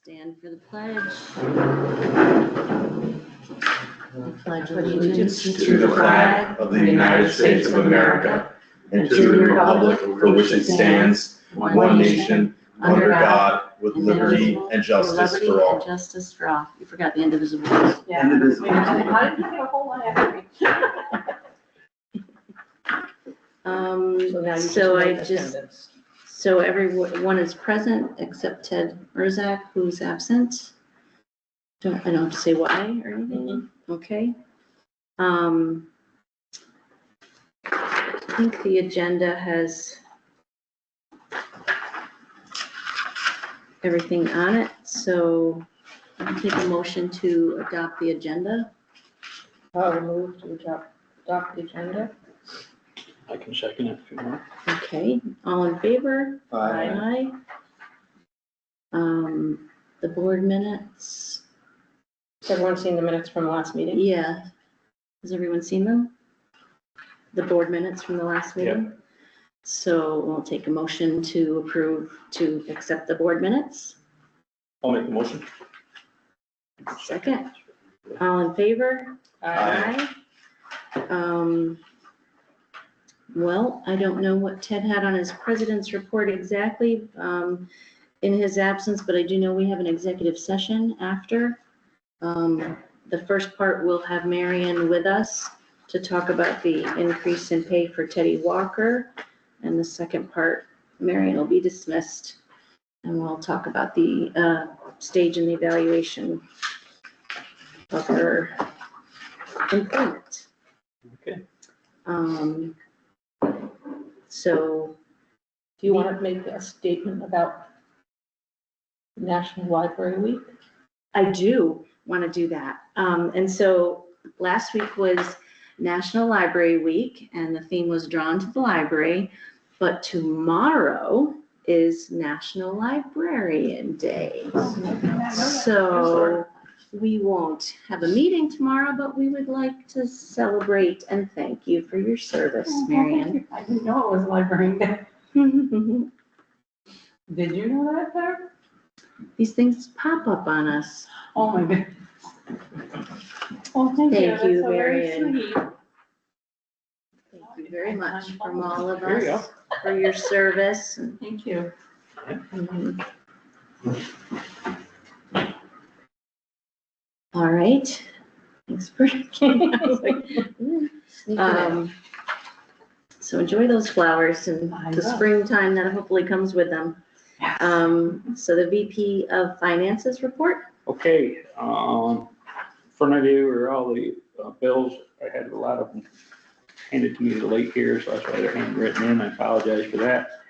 Stand for the pledge. I pledge allegiance to the flag of the United States of America and to the republic for which it stands, one nation, under God, with liberty and justice for all. Justice for all. You forgot the indivisible. Yeah. Indivisible. How did you get a whole lot after me? So everyone is present except Ted Urzak, who's absent. I don't have to say why or anything. Okay. I think the agenda has everything on it, so I'll take a motion to adopt the agenda. I'll move to adopt the agenda. I can second it if you want. Okay, all in favor? Aye. The board minutes, Has everyone seen the minutes from the last meeting? yeah. Has everyone seen them? The board minutes from the last meeting? So we'll take a motion to accept the board minutes. I'll make the motion. Second, all in favor? Aye. Well, I don't know what Ted had on his president's report exactly, in his absence, but I do know we have an executive session after. The first part, we'll have Marion with us to talk about the increase in pay for Teddy Walker. And the second part, Marion will be dismissed and we'll talk about the stage in the evaluation of her employment. Okay. So Do you want to make a statement about National Library Week? I do want to do that. And so last week was National Library Week and the theme was Drawn to the Library, but tomorrow is National Librarian Day. So we won't have a meeting tomorrow, but we would like to celebrate and thank you for your service, Marion. I didn't know it was Library Day. Did you know that, Claire? These things pop up on us. Oh, my goodness. Oh, thank you. Thank you, That's so very Marion. sweet. Thank you very much from all of There you us for your service. Thank you. All right. Thanks for. I was like, so enjoy those flowers and I the will. springtime that hopefully comes with them. Yes. So the VP of Finances report. Okay, in front of you are all the bills. I had a lot of them handed to me late here, so that's why they're handwritten in. I apologize for that.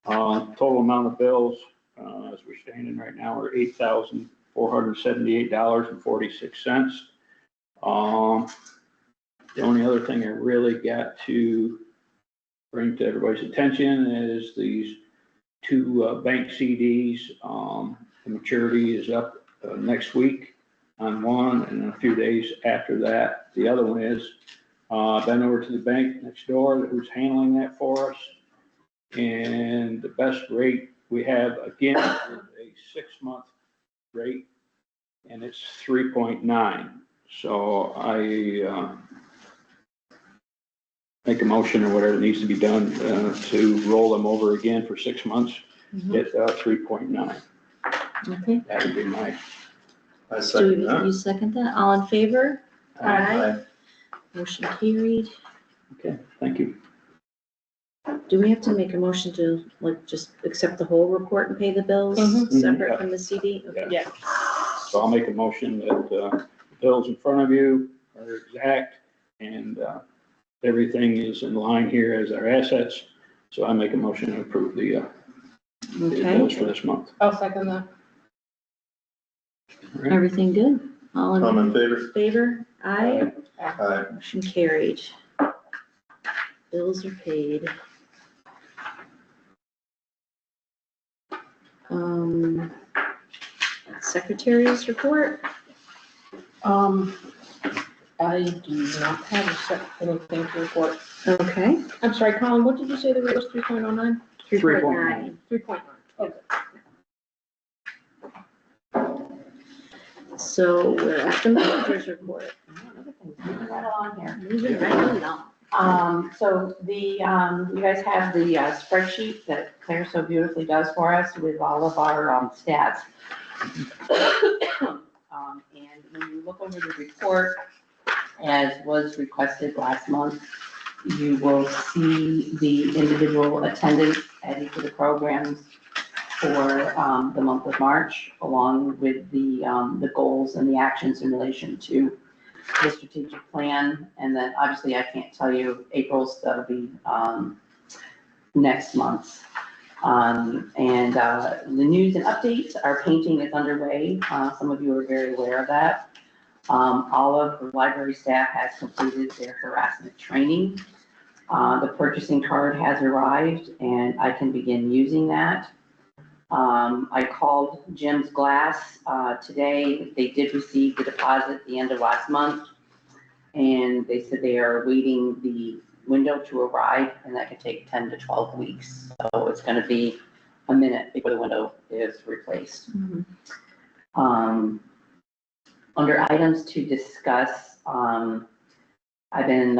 Total amount of bills, as we're standing right now, are $8,478.46. The only other thing I really got to bring to everybody's attention is these two bank CDs. The maturity is up next week on one, and a few days after that. The other one is, been over to the bank next door who's handling that for us. And the best rate we have, again, is a 6-month rate, and it's 3.9. So I make a motion or whatever needs to be done to roll them over again for 6 months at 3.9. Okay. That would be my, I Do second that. you second that? All in favor? Aye. Motion carried. okay, thank you. Do we have to make a motion to like just accept the whole report and pay the bills separate from the CD? Okay. Yeah. So I'll make a motion that the bills in front of you are exact and everything is in line here as our assets. So I make a motion to approve the bills Okay. for this month. I'll second that. All right. Everything good? All I'm in in favor. favor? Aye. Aye. Motion carried. Bills are paid. Secretary's report. I do not have anything to report. Okay. I'm sorry, Colin, what did you say the rate was, 3.09? 3.9. 3.9. Okay. So we're at the manager's report. Everything's moving right along here. Moving right along. So you guys have the spreadsheet that Claire so beautifully does for us with all of our stats. And when you look over the report, as was requested last month, you will see the individual attendance at each of the programs for the month of March, along with the goals and the actions in relation to the strategic plan. And then obviously I can't tell you April's, that'll be next month. And the news and updates, our painting is underway. Some of you are very aware of that. All of the library staff has completed their harassment training. The purchasing card has arrived and I can begin using that. I called Jim's Glass today. They did receive the deposit at the end of last month. And they said they are waiting the window to arrive, and that could take 10 to 12 weeks. So it's gonna be a minute before the window is replaced. Under items to discuss, I've been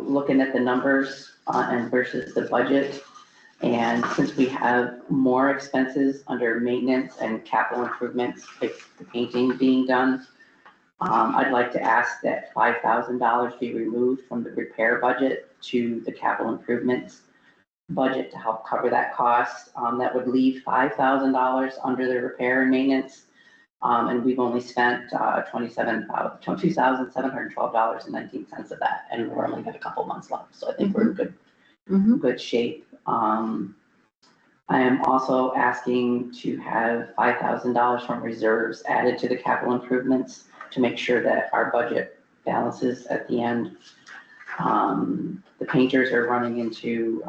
looking at the numbers and versus the budget. And since we have more expenses under maintenance and capital improvements, like the painting being done, I'd like to ask that $5,000 be removed from the repair budget to the capital improvements budget to help cover that cost. That would leave $5,000 under the repair and maintenance. And we've only spent $2,712.19 of that, and we're only got a couple months left. So I think we're in good shape. I am also asking to have $5,000 from reserves added to the capital improvements to make sure that our budget balances at the end. The painters are running into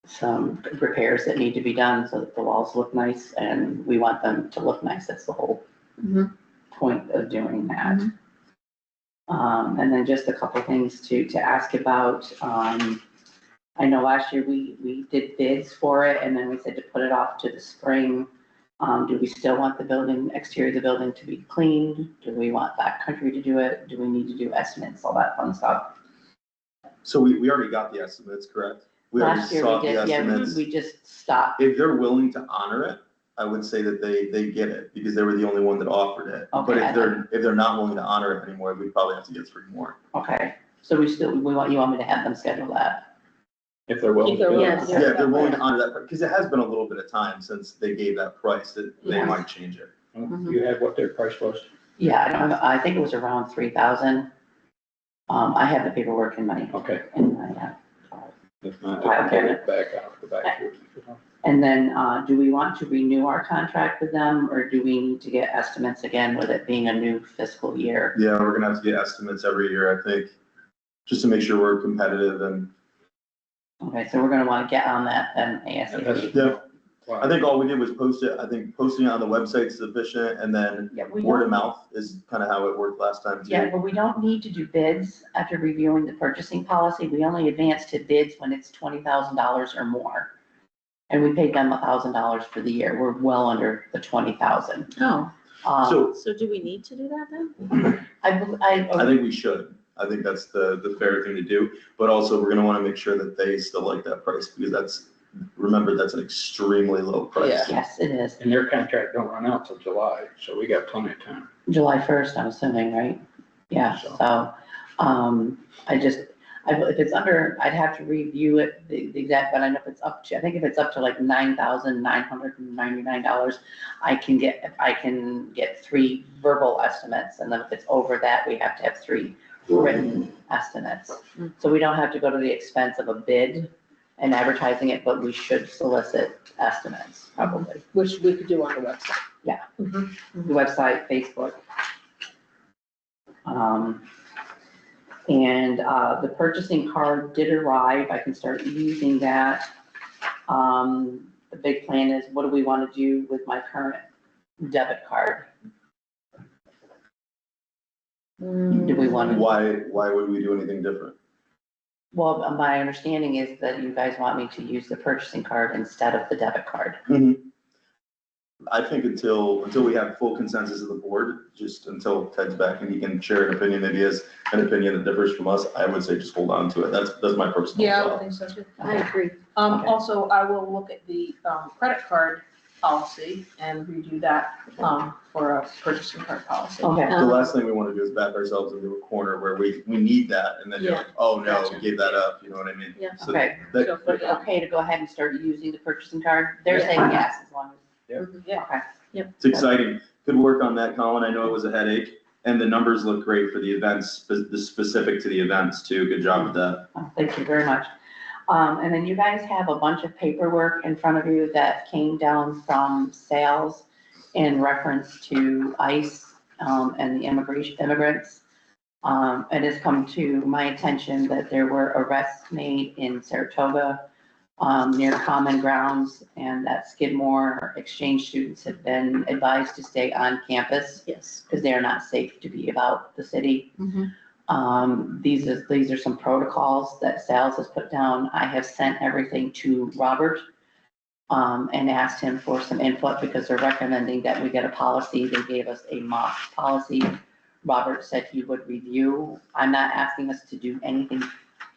some repairs that need to be done so that the walls look nice, and we want them to look nice. That's the whole point of doing that. And then just a couple things to ask about. I know last year we did bids for it, and then we said to put it off to the spring. Do we still want the building, exterior of the building to be cleaned? Do we want backcountry to do it? Do we need to do estimates, all that fun stuff? So we already got the estimates, correct? We already Last year saw we the did, yeah, estimates. we just stopped. If they're willing to honor it, I would say that they get it, because they were the only one that offered it. But Okay, if they're not willing to honor it anymore, we probably have to get 3 more. Okay, so you want me to have them schedule that? If they're willing If they're to. willing Yes. to Yeah, do if they're it. willing to honor that, because it has been a little bit of time since they gave that price, that they Yes. might change it. You had what their price was? Yeah, I don't know, I think it was around 3,000. I have the paperwork in my, Okay. If not, I can get it back, I'll go back to it. And then, do we want to renew our contract with them, or do we need to get estimates again with it being a new fiscal year? Yeah, we're gonna have to get estimates every year, I think, just to make sure we're competitive. And Okay, so we're gonna wanna get on that then That's- ASAP. yeah, I think all we did was post it. I think posting it on the website is sufficient, and then Yeah, we word of don't, mouth is kind of how it worked last time too. yeah, but we don't need to do bids after reviewing the purchasing policy. We only advance to bids when it's $20,000 or more. And we paid them $1,000 for the year. We're well under the 20,000. Oh, So so do we need to do that then? I think we should. I think that's the fair thing to do, but also we're gonna wanna make sure that they still like that price, because remember, that's an extremely low price. Yeah. Yes, it is. And their contract don't run out till July, so we got plenty of time. July 1st, I'm assuming, right? Yeah, So- so, if it's under, I'd have to review it, the exact, but I know if it's up to, I think if it's up to like $9,999, I can get 3 verbal estimates, and then if it's over that, we have to have 3 written estimates. So we don't have to go to the expense of a bid and advertising it, but we should solicit estimates, probably. Which we could do on the website. The website, Facebook. And the purchasing card did arrive. I can start using that. The big plan is, what do we want to do with my current debit card? Do we want to? Why would we do anything different? Well, my understanding is that you guys want me to use the purchasing card instead of the debit card. I think until we have full consensus of the board, just until Ted's back and he can share an opinion that he has an opinion that differs from us, I would say just hold on to it. That's my personal Yeah, I would thought. think so too. I agree. Okay. Also, I will look at the, credit card policy and redo that, for a purchasing card policy. Okay, The last thing we want to do is back ourselves into a corner where we need that and then you're Yeah. like, oh no, Gotcha. we gave that up, you know what I mean? Yeah. So okay. that- So, But it's okay to go ahead and start using the purchasing card? They're Yeah. saying yes, as long as, Yeah. okay. It's exciting. Good work on that, Colin. I know it was a headache and the numbers look great for the events, the specific to the events too. Good job with that. Oh, thank you very much. And then you guys have a bunch of paperwork in front of you that came down from sales in reference to ICE, and the immigrants. It has come to my attention that there were arrests made in Saratoga, near Common Grounds, and that Skidmore exchange students have been advised to stay on campus Yes. because they are not safe to be about the city. These are some protocols that sales has put down. I have sent everything to Robert, and asked him for some input because they're recommending that we get a policy. They gave us a mock policy. Robert said he would review. I'm not asking us to do anything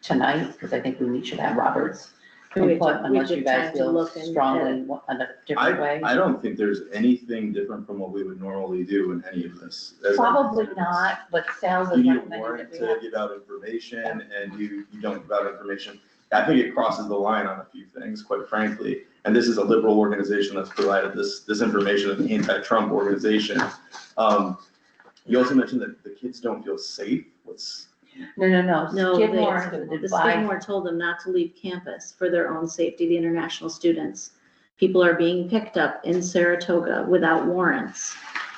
tonight because I think we should have Robert's We input have unless you good guys time to feel look and- strongly in a different way. I don't think there's anything different from what we would normally do in any of this. As I Probably consider this. not, but sales You is need a recommending warrant that we to have. give out information and you don't give out information. I think it crosses the line on a few things, quite frankly. And this is a liberal organization that's provided this information, an anti-Trump organization. You also mentioned that the kids don't feel safe. No. No, Skidmore has the advised. Skidmore told them not to leave campus for their own safety, the international students. People are being picked up in Saratoga without warrants.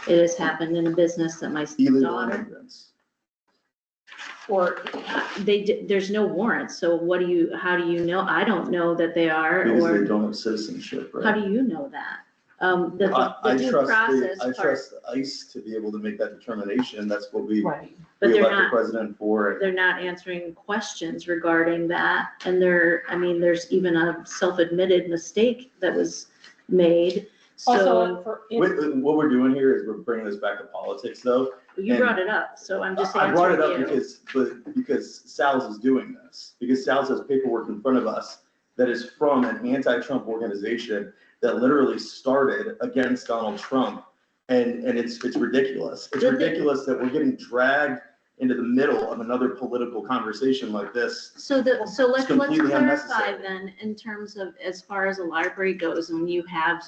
It has happened in a business that my illegal daughter, immigrants. Or, there's no warrants, so how do you know? I don't know that they are, Because they or don't have citizenship, right? how do you know that? The I due trust, process I part, trust ICE to be able to make that determination. That's what we Right, but they're elect the not, president for. they're not answering questions regarding that. And there's even a self-admitted mistake that was made. also, So for, What we're doing here is we're bringing this back to politics though. you brought it up, so I'm just I brought it answering up you. because Sal's is doing this, because Sal's has paperwork in front of us that is from an anti-Trump organization that literally started against Donald Trump. And it's ridiculous. It's The thing- ridiculous that we're getting dragged into the middle of another political conversation like this. So let's completely clarify unnecessary. then, in terms of, as far as the library goes, and you have,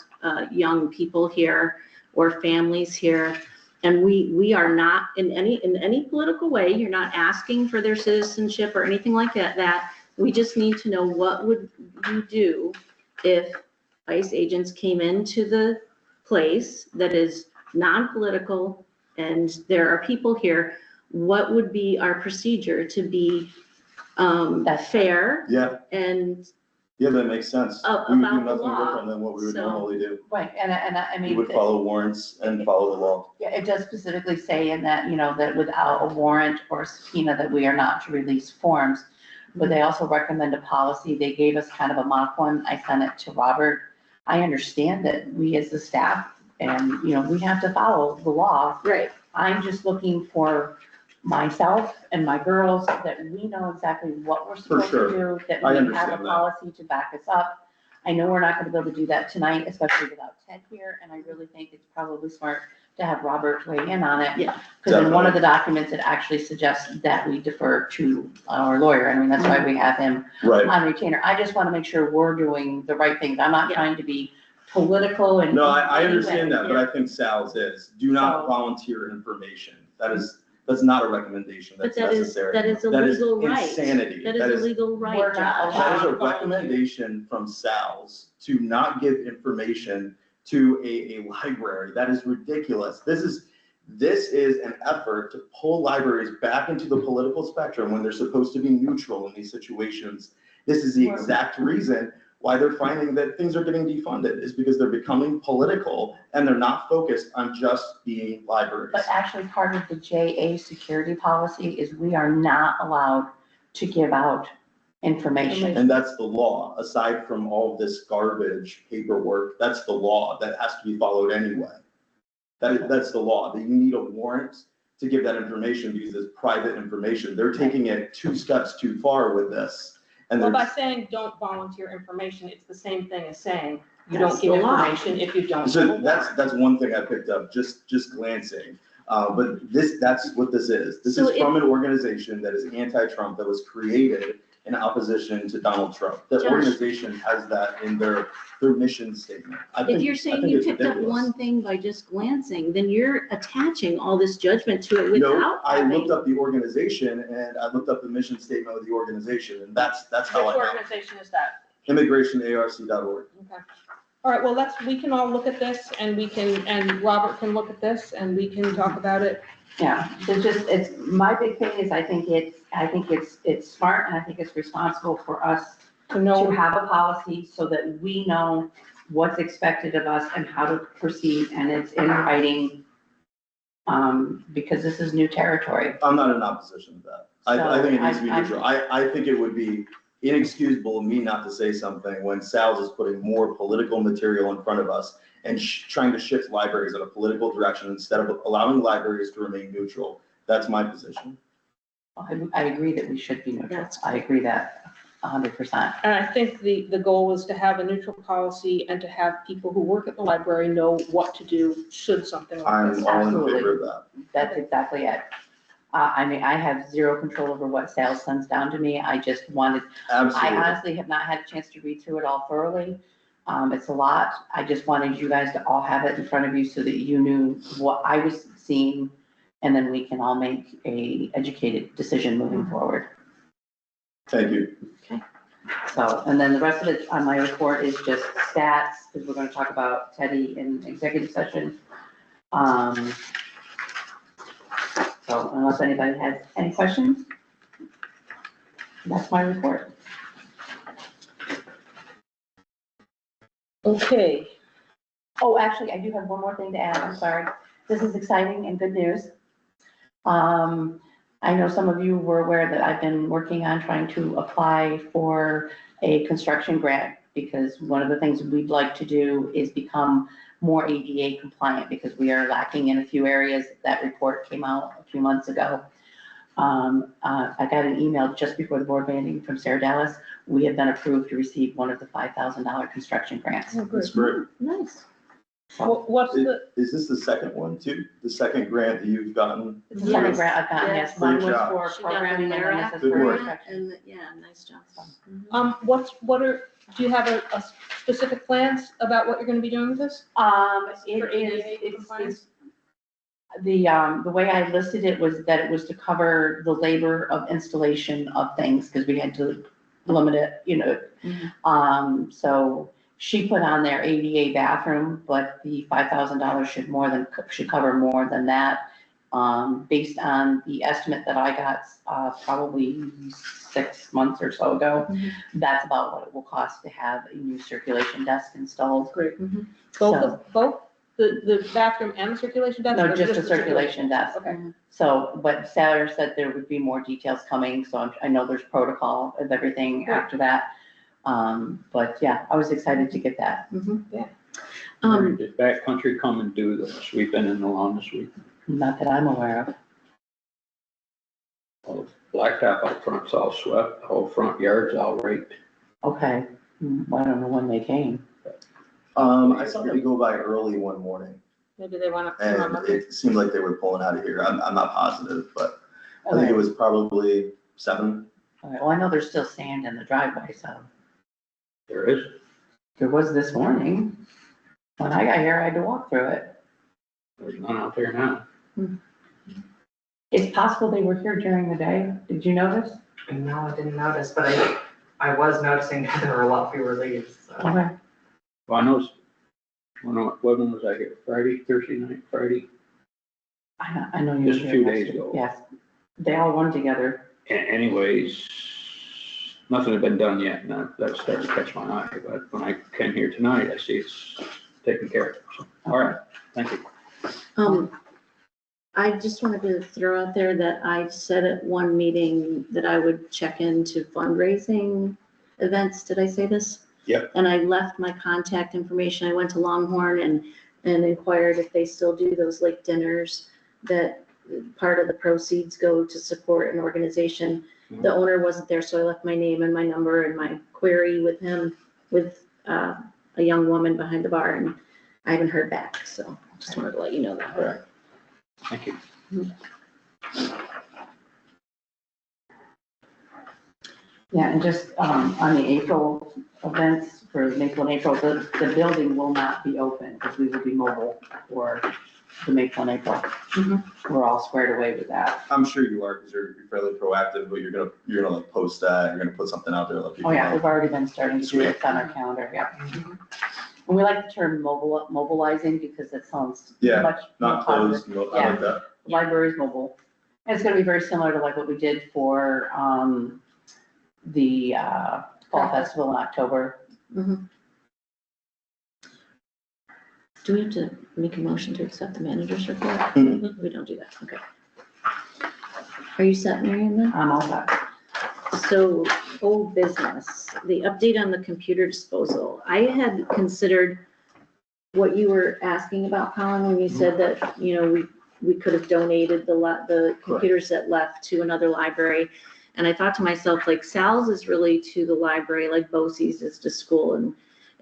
young people here or families here, and we are not in any political way, you're not asking for their citizenship or anything like that, we just need to know what would you do if ICE agents came into the place that is non-political and there are people here, what would be our procedure to be That's fair Yeah, and yeah, that makes sense. About We would the do nothing law. different than what we would So- normally do. right, and I We mean. would follow warrants and follow the law. Yeah, it does specifically say in that, that without a warrant or subpoena, that we are not to release forms. But they also recommend a policy. They gave us kind of a mock one. I sent it to Robert. I understand that we as the staff and, we have to follow the law. right. I'm just looking for myself and my girls that we know exactly what we're supposed to do, that I we have understand a that. policy to back us up. I know we're not gonna be able to do that tonight, especially without Ted here, and I really think it's probably smart to have Robert weigh in on it. Yeah. Because in one of the documents, it actually suggests that we defer to our lawyer. I mean, that's why we have him Right. on retainer. I just wanna make sure we're doing the right things. I'm not Yeah. trying to be political and. No, I in any understand way. that, but I think Sal's is, do not So- volunteer information. That's not a recommendation But that's necessary. that is a That is legal right. insanity. That is a legal right, We're not Josh. That is a allowed. recommendation from Sal's to not give information to a library. That is ridiculous. This is an effort to pull libraries back into the political spectrum when they're supposed to be neutral in these situations. This is the exact reason why they're finding that things are getting defunded, is because they're becoming political and they're not focused on just being libraries. But actually, part of the JA security policy is we are not allowed to give out information. And that's the law, aside from all of this garbage paperwork, that's the law that has to be followed anyway. That's the law, that you need a warrant to give that information because it's private information. They're taking it 2 steps too far with this. And Well, by they're, saying don't volunteer information, it's the same thing as saying you That's don't give the law. information if you don't have a so warrant. that's one thing I picked up, just glancing. But that's what this is. This So is from an organization that is anti-Trump, that was created in opposition to Donald Trump. The Josh. organization has that in their mission statement. If you're saying you picked up one thing by just glancing, then you're attaching all this judgment to it No, without I having. looked up the organization and I looked up the mission statement of the organization, and that's Which how I know. organization is that? ImmigrationARC.org. Okay. All right, well, we can all look at this and and Robert can look at this and we can talk about it. Yeah, it's, my big thing is I think it's smart and I think it's responsible for us To to know, have a policy so that we know what's expected of us and how to proceed, and it's in writing. Because this is new territory. I'm not in opposition to that. I think it needs to be So, neutral. I think it would be inexcusable of me not to say something when Sal's is putting more political material in front of us and trying to shift libraries in a political direction instead of allowing libraries to remain neutral. That's my position. I agree that we should be neutral. That's I agree that 100%. and I think the goal is to have a neutral policy and to have people who work at the library know what to do should something like this I'm all in Absolutely. favor of that. That's exactly it. I mean, I have zero control over what sales sends down to me. I just wanted, I Absolutely. honestly have not had a chance to read through it all thoroughly. It's a lot. I just wanted you guys to all have it in front of you so that you knew what I was seeing, and then we can all make a educated decision moving forward. Thank you. So, and then the rest of it on my report is just stats, because we're gonna talk about Teddy in executive session. So unless anybody has any questions, that's my report. Okay, Oh, actually, I do have one more thing to add, I'm sorry. This is exciting and good news. I know some of you were aware that I've been working on trying to apply for a construction grant, because one of the things we'd like to do is become more ADA compliant, because we are lacking in a few areas. That report came out a few months ago. I got an email just before the board meeting from Sarah Dallas. We have been approved to receive one of the $5,000 construction grants. oh, good. That's great. Nice. What's the, Is this the second one too? The second grant that you've gotten? It's the second Yes. grant I've gotten, yes, Yes. one Great was job. for She got the programming and then this is Good for work. construction. And, yeah, nice job. Mhm. do you have a specific plans about what you're gonna be doing with this? It For is, ADA compliance? the way I listed it was that it was to cover the labor of installation of things, because we had to limit it, Mhm. So she put on their ADA bathroom, but the $5,000 should cover more than that. Based on the estimate that I got, probably 6 months or so ago, Mhm. that's about what it will cost to have a new circulation desk installed. Great. Mhm. Both the bathroom and the circulation desk? No, or just a the circulation desk. Okay. So, but Sarah said there would be more details coming, so I know there's protocol of everything Great. after that. But yeah, I was excited to get that. Did Backcountry come and do the sweeping and the lawn this week? Not that I'm aware of. Well, the blacktop out front's all swept, the whole front yard's all raked. Okay, I don't know when they came. I saw them go by early one morning Maybe they want to. and it seemed like they were pulling out of here. I'm not positive, but I think Okay. it was probably 7. All right, well, I know there's still sand in the driveway, so There is. there was this morning. When I got here, I had to walk through it. There's none out there now. It's possible they were here during the day. Did you notice? No, I didn't notice, but I was noticing that there were a lot fewer leaves, so. Okay. Well, I noticed, when was I here? Friday, Thursday night, Friday? I know you were Just a here few last days week. ago. Yes, they all run together. Anyways, nothing had been done yet, and that started to catch my eye, but when I came here tonight, I see it's taken care of. So, all right, thank you. I just wanted to throw out there that I said at one meeting that I would check into fundraising events. Did I say this? Yep. And I left my contact information. I went to Longhorn and inquired if they still do those lake dinners, that part of the proceeds go to support an organization. The owner wasn't there, so I left my name and my number and my query with him, with a young woman behind the bar, and I haven't heard back, so just wanted to let you know that. All right. Thank you. Yeah, and just, on the April events for Maple and April, the building will not be open because we will be mobile for the Maple and April. Mhm. We're all squared away with that. I'm sure you are, because you're fairly proactive, but you're gonna like post that, you're gonna put something out there, let people Oh, yeah, know. we've already been starting to do it on our calendar, yeah. And we like the term mobilizing because it sounds Yeah, much more Not positive. closed, no, I like that. Libraries mobile. And it's gonna be very similar to like what we did for, the, Fall Festival in October. Mhm. Do we have to make a motion to accept the manager's report? Mhm. We don't do that, okay. Are you set, Marion, then? I'm all set. So, old business, the update on the computer disposal. I had considered what you were asking about, Colin, when you said that, you know, we could have donated the computers that left to another library. And I thought to myself, like, Sal's is really to the library, like BOCES is to school,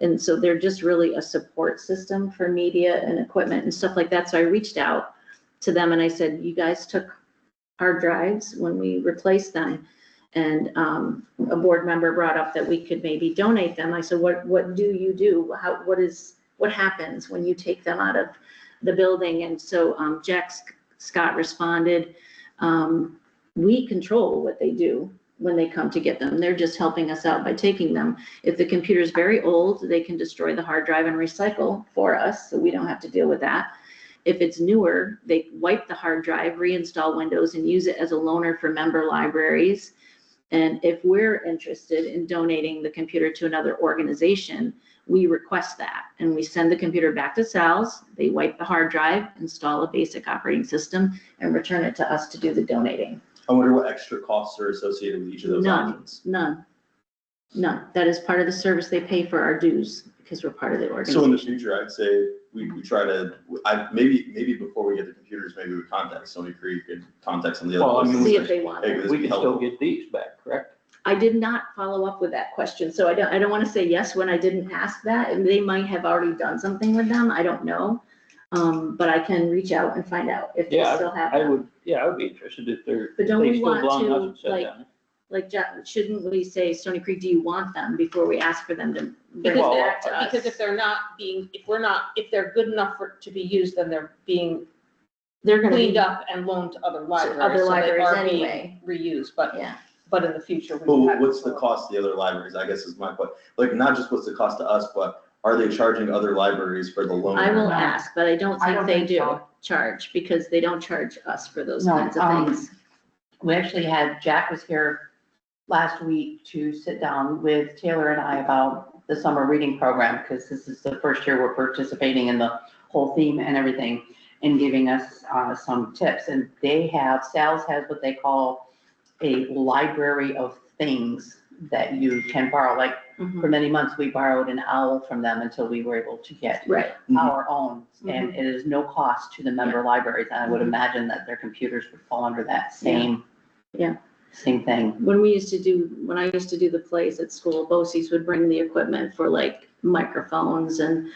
and so they're just really a support system for media and equipment and stuff like that. So I reached out to them and I said, you guys took hard drives when we replaced them. And a board member brought up that we could maybe donate them. I said, what do you do? What happens when you take them out of the building? And so Jack Scott responded, we control what they do when they come to get them. They're just helping us out by taking them. If the computer is very old, they can destroy the hard drive and recycle for us, so we don't have to deal with that. If it's newer, they wipe the hard drive, reinstall Windows, and use it as a loaner for member libraries. And if we're interested in donating the computer to another organization, we request that. And we send the computer back to Sal's, they wipe the hard drive, install a basic operating system, and return it to us to do the donating. I wonder what extra costs are associated with each of those options. None. That is part of the service they pay for our dues, because we're part of the organization. So in the future, I'd say we try to, maybe before we get the computers, maybe we contact Stony Creek and contact some of the Well, I other mean, places. See if they want Hey, it. this We would be can still helpful. get these back, correct? I did not follow up with that question, so I don't want to say yes when I didn't ask that, and they might have already done something with them, I don't know. But I can reach out and find out if they Yeah, still have I them. would, yeah, I would be interested if they're, But don't they we still want belong to us to, and set down. like, shouldn't we say, Stony Creek, do you want them before we ask for them to bring Because, it Well, back to us? because if they're good enough to be used, then they're being They're gonna cleaned be, up and loaned to other libraries. other so they libraries are being anyway. Reused, yeah, but in the future. we Well, have what's the to- cost to the other libraries, I guess is my question. Like, not just what's the cost to us, but are they charging other libraries for the loan? I will No. ask, but I don't I think don't they think do so. charge, because they don't charge us for those No, kinds of things. We actually had, Jack was here last week to sit down with Taylor and I about the summer reading program, because this is the first year we're participating in the whole theme and everything, and giving us some tips. And Sal's has what they call a library of things that you can borrow. Like, Mhm. for many months, we borrowed an owl from them until we were able to get Right, Mhm. our own, and it is no cost to the member libraries, and I would Mhm. imagine that their computers would fall under that same. Yeah. Same thing. when I used to do the plays at school, BOCES would bring the equipment for like microphones and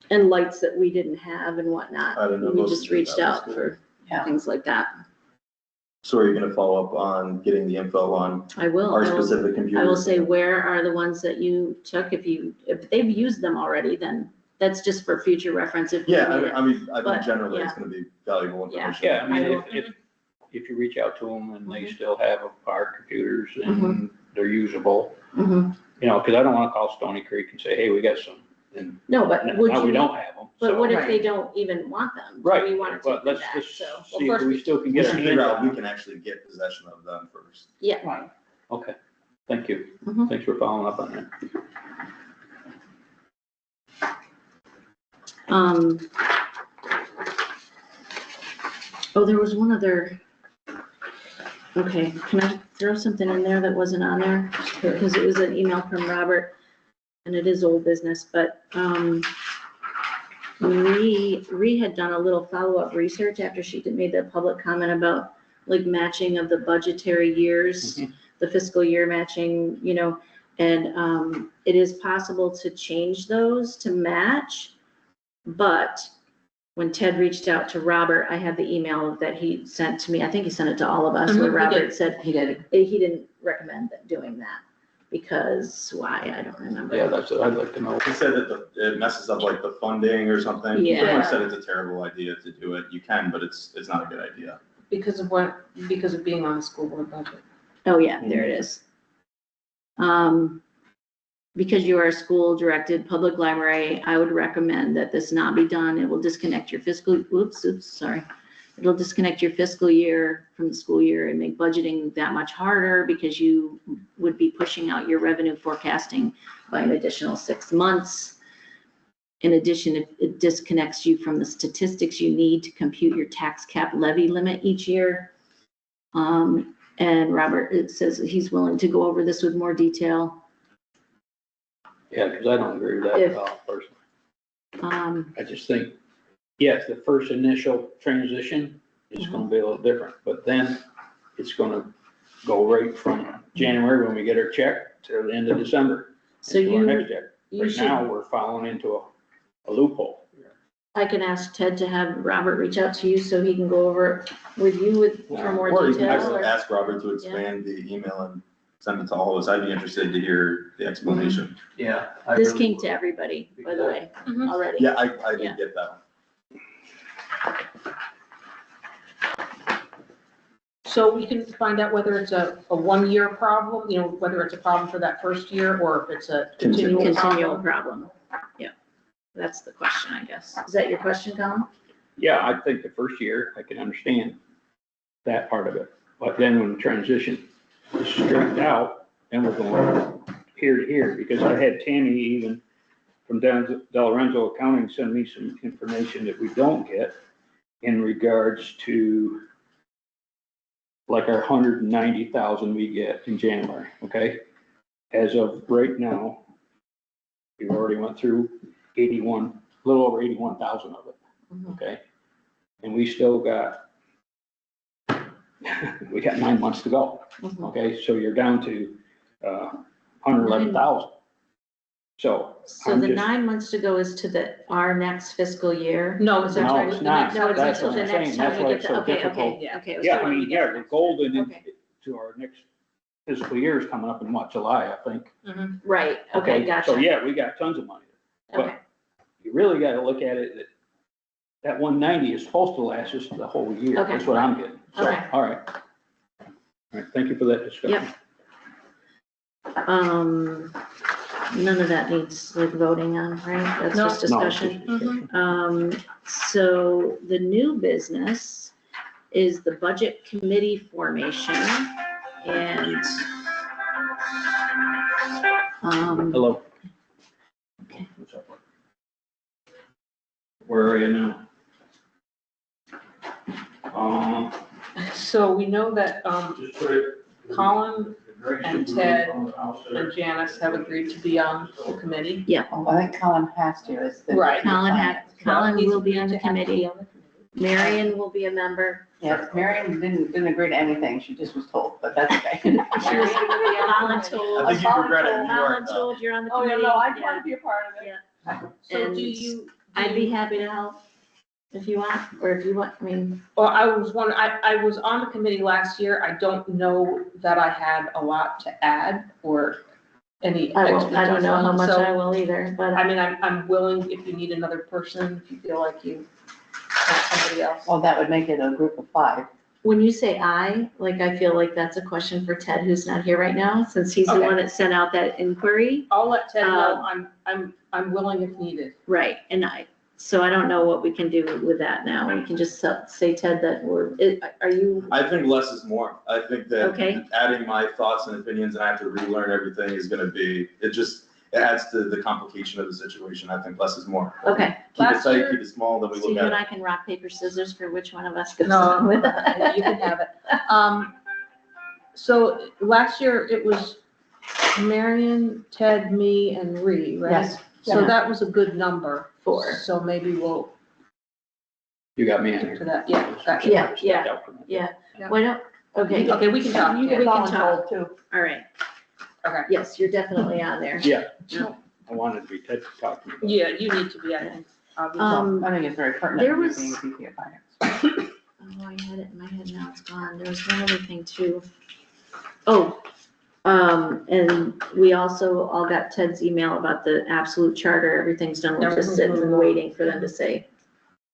lights that we didn't have and whatnot. I didn't know And we BOCES just did reached that. out That's for Yeah. things like that. So are you gonna follow up on getting the info on I will. our specific computers? I will say, where are the ones that you took? If they've used them already, then that's just for future reference if we Yeah, need it. I mean, But, generally, it's yeah. gonna be valuable Yeah. information. Yeah, I mean, I will. if you reach out to them and they Mhm. still have our computers and they're usable, Mhm. you know, because I don't want to call Stony Creek and say, hey, we got some, and No, but now would we you, don't have them. but what if Right. they don't even want them? Do Right, we want to but take them let's back? just So, see if we still can We get should our hands figure out on if we them. can actually get possession of them first. yeah. Right. Okay, thank you. Mhm. Thanks for following up on that. Oh, there was one other. Okay, can I throw something in there that wasn't on there? Because it was an email from Robert, and it is old business, but, Ree had done a little follow-up research after she made the public comment about like matching of the budgetary years, the fiscal year matching, you know, and, it is possible to change those to match, but when Ted reached out to Robert, I had the email that he sent to me, I think he sent it to all of us, where He Robert did. said He did. he didn't recommend doing that, because why, I don't remember. Yeah, that's what I'd like to know. He said that it messes up like the funding or something. Yeah. Someone said it's a terrible idea to do it. You can, but it's not a good idea. Because of being on the school board budget. Oh, yeah, there it is. Because you are a school-directed public library, I would recommend that this not be done. It will disconnect your fiscal, sorry. It'll disconnect your fiscal year from the school year and make budgeting that much harder because you would be pushing out your revenue forecasting by an additional 6 months. In addition, it disconnects you from the statistics you need to compute your tax cap levy limit each year. And Robert, it says he's willing to go over this with more detail. Yeah, because I don't agree with that at all, personally. I just think, yes, the first initial transition is gonna be a little different, but then it's gonna go right from January when we get our check to the end of December. So into our you, next check. you Right should, now, we're falling into a loophole. I can ask Ted to have Robert reach out to you so he can go over it with you for more Or you can detail. actually or- ask Robert to expand the email and send it to all of us. I'd be interested to hear the explanation. Yeah. This came to everybody, by the way, Mhm. already. Yeah, I Yeah. did get that. So we can find out whether it's a 1-year problem, you know, whether it's a problem for that first year or if it's a continual Continual problem. problem. Yeah, that's the question, I guess. Is that your question, Colin? Yeah, I think the first year, I can understand that part of it, but then when the transition is straightened out, then we're going here to here, because I had Tammy even from Del Lorenzo Accounting send me some information that we don't get in regards to like our 190,000 we get in January, okay? As of right now, we've already went through 81, a little over 81,000 of it, okay? And we still got, we got 9 months to go, okay? So you're down to 111,000. So. So I'm the just- 9 months to go is to our next fiscal year? No, it's Is that No, right? it's not. No, it's That's until what the I'm next saying. time That's we why get it's to, so okay, difficult. okay, okay. Yeah, I mean, yeah, the golden Okay. to our next fiscal year is coming up in what, July, I think. Right, okay, So, gotcha. yeah, we got tons of money. Okay, But you really gotta look at it, that 190 is supposed to last us the whole year. Okay. That's what I'm getting. So, Okay. all right. All right, thank you for that discussion. Yep. None of that needs like voting on, right? That's No. just No, it's discussion. just discussion. So the new business is the budget committee formation and, Hello. Okay. What's up? Where are you now? So we know that, Just put it. Colin and Ted and Janice have agreed to be on the committee. Oh, I think Colin has to, is the. Right. Colin will be on the He's agreed to have to be committee. on the committee. Marion will be a member. Yes, Marion didn't agree to anything, she just was told, but that's okay. She was voluntold. I think you regret it. You are, Voluntold, you're on the Oh, yeah, committee. no, I want Yeah. to be a part of it. Yeah. So And do you? I'd be happy to help if you want, or if you want, I mean, Well, I was wondering, I was on the committee last year. I don't know that I had a lot to add or any I expertise. don't know how on it. much So, I will either, but. I mean, I'm willing if you need another person, if you feel like you want somebody else. Well, that would make it a group of 5. When you say I feel like that's a question for Ted, who's not here right now, since he's the Okay. one that sent out that inquiry. I'll let Ted know I'm willing if needed. Right, and so I don't know what we can do with that now. We can just say, Ted, that are you, I think less is more. I think that Okay. adding my thoughts and opinions and I have to relearn everything is gonna be, it adds to the complication of the situation. I think less is more. Okay, Keep it Last tight, year- keep it small, then we Steve, look you and at I it. can rock, paper, scissors for which one of us goes No, on with you can have it. So last year it was Marion, Ted, me, and Ree, right? Yes. So that was a good number. Four. So maybe we'll You got me in stick here. to that, yeah, gotcha. Yeah, Stepped out for a minute. Yeah, Yeah. why don't, okay, Okay, we can talk, You yeah. can- we talk. too. all right. Okay. Yes, you're definitely on there. Yeah, Yeah. I wanted to be Ted to talk to me. about it. Yeah, you need to be, I think, obviously. Um, I think it's very pertinent. there for you was- being VP of Finance. Oh, I had it in my head, now it's gone. There was one other thing too. Oh, and we also all got Ted's email about the absolute charter. Everything's done. We're just Everything's sitting moving and along. waiting for them to say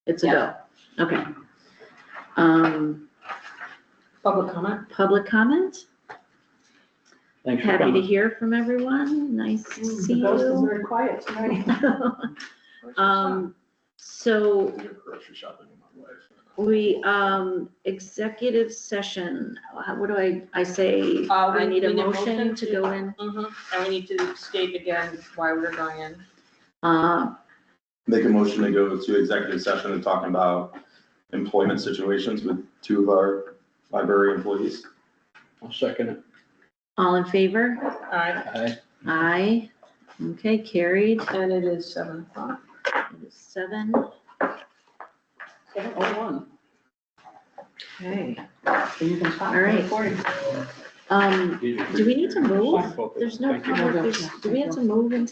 it's a go. Okay. Public comment? Public comment? Thanks for Happy to coming. hear from everyone. Nice to see The ghost is you. very quiet tonight. So You're grocery shopping with my wife. we, executive session, what do I say? I need a motion to go in. Mm-hmm, and we need to state again why we're going in. Make a motion to go to executive session and talk about employment situations with two of our library employees. I'll second it. All in favor? Alright, Aye. Okay, carried. and it is 7:00. It is 7. 7:01. Okay. So you can stop All right. recording. These are Do we need to pretty- move? Fine, folks. There's no Thank you. public, do we have to move into